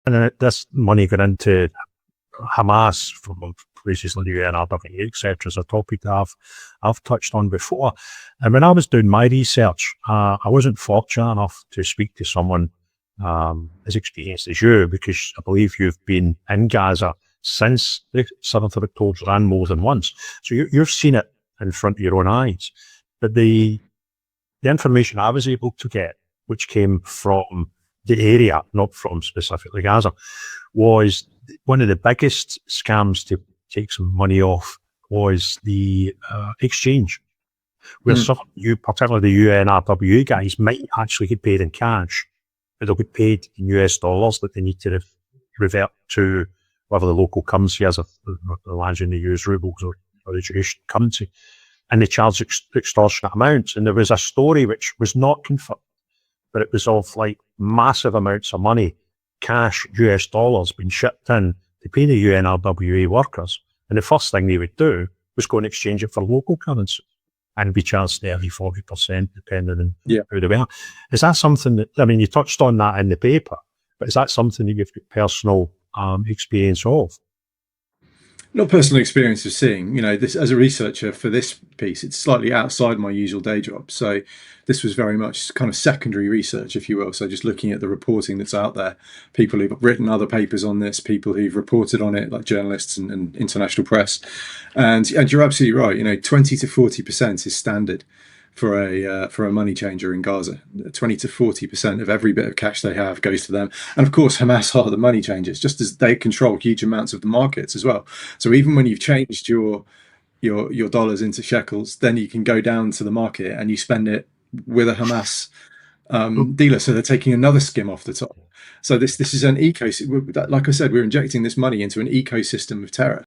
and then this money got into Hamas from places like the UNRWA, etc. is a topic that I've touched on before. And when I was doing my research, I wasn't fortunate enough to speak to someone as experienced as you, because I believe you've been in Gaza since the 7th of October and more than once. So you've seen it in front of your own eyes. But the information I was able to get, which came from the area, not from specifically Gaza, was one of the biggest scams to take some money off was the exchange, where some particularly the UNRWA guys, might actually get paid in cash, but they'll get paid in US dollars that they need to revert to whatever the local currency is, if the imagine they use rubles or the Jewish currency, and they charge extortionate amounts. And there was a story which was not confirmed, but it was of like massive amounts of money, cash, US dollars, being shipped in to pay the UNRWA workers. And the first thing they would do was go and exchange it for local currency and be charged 30-40%, depending on who they were. Is that something that, I mean, you touched on that in the paper, but is that something that you've got personal experience of? Not personal experience of seeing, this as a researcher for this piece, it's slightly outside my usual day job. So this was very much kind of secondary research, if you will. So just looking at the reporting that's out there, people who've written other papers on this, people who've reported on it, like journalists and international press. And you're absolutely right. 20 to 40% is standard for a money changer in Gaza. 20 to 40% of every bit of cash they have goes to them. And of course, Hamas are the money changers, just as they control huge amounts of the markets as well. So even when you've changed your dollars into shekels, then you can go down to the market and you spend it with a Hamas dealer. So they're taking another skim off the top. So this is an ecosystem. Like I said, we're injecting this money into an ecosystem of terror.